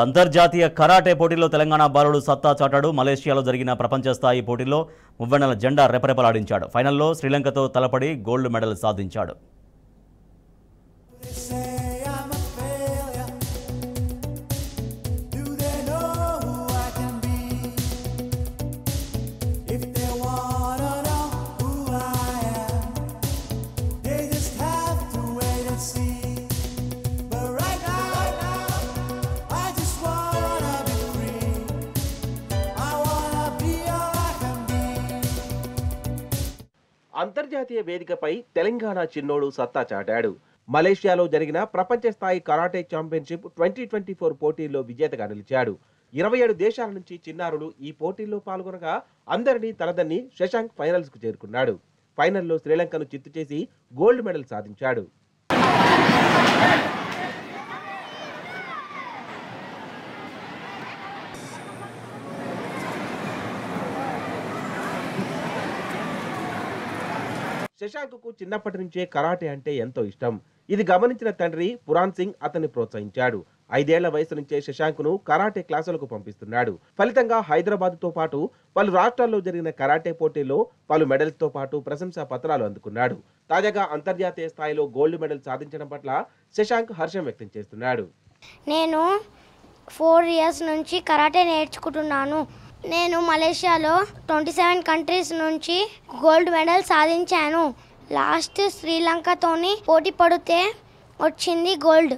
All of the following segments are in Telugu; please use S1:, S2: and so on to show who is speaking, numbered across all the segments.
S1: అంతర్జాతీయ కరాటే పోటీల్లో తెలంగాణ బాలుడు సత్తా చాటాడు. మలేషియాలో జరిగిన ప్రపంచ స్థాయి పోటీల్లో మువ్వెన్నెల జెండా రెపరెపలాడించాడు. ఫైనల్లో శ్రీలంకతో తలపడి గోల్డ్ మెడల్ సాధించాడు.
S2: అంతర్జాతీయ వేదికపై తెలంగాణ చిన్నోడు సత్తా చాటాడు. మలేషియాలో జరిగిన ప్రపంచ స్థాయి కరాటే ఛాంపియన్షిప్ 2024 పోటీల్లో విజేతగా నిలిచాడు. 27 దేశాల నుంచి చిన్నారులు ఈ పోటీల్లో పాల్గొనగా అందరినీ తలదన్ని శశాంక్ ఫైనల్స్ కు చేరుకున్నాడు. ఫైనల్లో శ్రీలంకను చిత్తు చేసి గోల్డ్ మెడల్ సాధించాడు. శశాంక్కు చిన్నప్పటి నుంచే కరాటే అంటే ఎంతో ఇష్టం. ఇది గమనించిన తండ్రి పురాణ్ సింగ్ అతన్ని ప్రోత్సహించాడు. 5 ఏళ్ల వయసు నుంచే శశాంక్ను కరాటే క్లాసులకు పంపిస్తున్నాడు. ఫలితంగా హైదరాబాద్ తో పాటు పలు రాష్ట్రాల్లో జరిగిన కరాటే పోటీల్లో పలు మెడల్స్ తో పాటు ప్రశంసా పత్రాలు అందుకున్నాడు. తాజాగా అంతర్జాతీయ స్థాయిలో గోల్డ్ మెడల్ సాధించడం పట్ల శశాంక్ హర్షం వ్యక్తం చేస్తున్నాడు.
S3: నేను 4 ఇయర్స్ నుంచి కరాటే నేర్చుకుంటున్నాను. నేను మలేషియాలో 27 కంట్రీస్ నుంచి గోల్డ్ మెడల్ సాధించాను. లాస్ట్ శ్రీలంకతోని పోటీ పడితే వచ్చింది గోల్డ్.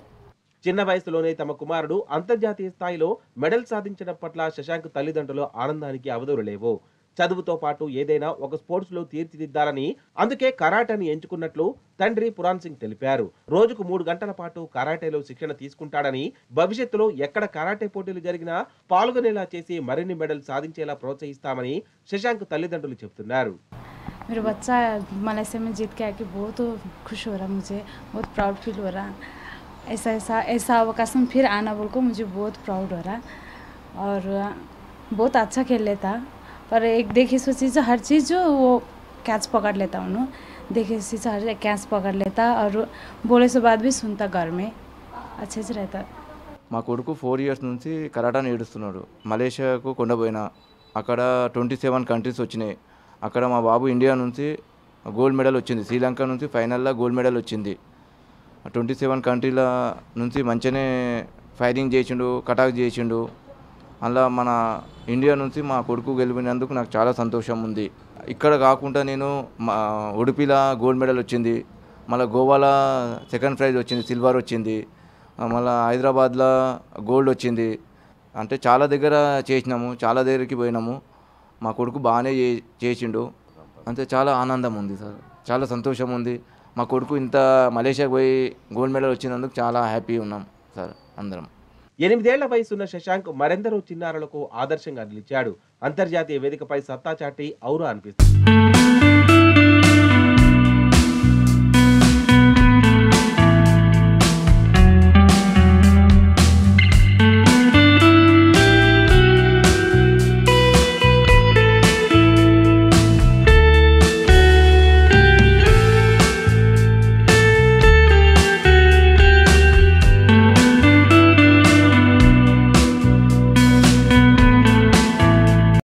S2: చిన్న వయసులోనే తమ కుమారుడు అంతర్జాతీయ స్థాయిలో మెడల్ సాధించడం పట్ల శశాంక్ తల్లిదండ్రుల ఆనందానికి అవధులు లేవు. చదువుతో పాటు ఏదైనా ఒక స్పోర్ట్స్ లో తీర్చిదిద్దాలని అందుకే కరాటేని ఎంచుకున్నట్లు తండ్రి పురాణ్ సింగ్ తెలిపారు. రోజుకు 3 గంటల పాటు కరాటేలో శిక్షణ తీసుకుంటాడని, భవిష్యత్తులో ఎక్కడ కరాటే పోటీలు జరిగినా పాల్గొనేలా చేసి మరిన్ని మెడల్ సాధించేలా ప్రోత్సహిస్తామని శశాంక్ తల్లిదండ్రులు చెబుతున్నారు.
S4: मेरा बच्चा मलेशिया में जीत के आके बहुत खुश हो रहा, मुझे बहुत प्राउड फील हो रहा. ऐसा अवकाश फिर आना बोल को मुझे बहुत प्राउड हो रहा. और बहुत अच्छा खेल लेता, पर एक देखी सोची से हर चीज़ जो वो कैच पकड़ लेता हूँ, देखी सोची से हर कैच पकड़ लेता और बोले से बाद भी सुनता घर में अच्छे से रहता.
S5: మా కొడుకు 4 ఇయర్స్ నుంచి కరాటా నేర్చుస్తున్నాడు. మలేషియాకు కొండపోయినా అక్కడ 27 కంట్రీస్ వచ్చినాయి. అక్కడ మా బాబు ఇండియా నుంచి గోల్డ్ మెడల్ వచ్చింది. శ్రీలంక నుంచి ఫైనల్లో గోల్డ్ మెడల్ వచ్చింది. 27 కంట్రీల నుంచి మంచిగానే ఫైరింగ్ చేసిండు, కటాక్ చేసిండు. అలా మన ఇండియా నుంచి మా కొడుకు గెలిపినందుకు నాకు చాలా సంతోషం ఉంది. ఇక్కడ కాకుండా నేను ఉడిపిలో గోల్డ్ మెడల్ వచ్చింది, మళ్ళీ గోవాలో సెకండ్ ప్రైజ్ వచ్చింది, సిల్వర్ వచ్చింది, మళ్ళీ హైదరాబాద్లో గోల్డ్ వచ్చింది. అంటే చాలా దగ్గర చేసినాము, చాలా దగ్గరికి పోయినాము. మా కొడుకు బాగానే చేసిండు. అంతే చాలా ఆనందం ఉంది సార్, చాలా సంతోషం ఉంది. మా కొడుకు ఇంత మలేషియాకి పోయి గోల్డ్ మెడల్ వచ్చినందుకు చాలా హ్యాపీ ఉన్నాం సార్ అందరం.
S2: 8 ఏళ్ల వయసున్న శశాంక్ మరెందరో చిన్నారులకు ఆదర్శంగా నిలిచాడు. అంతర్జాతీయ వేదికపై సత్తా చాటి ఔరా అనిపిస్తుంది.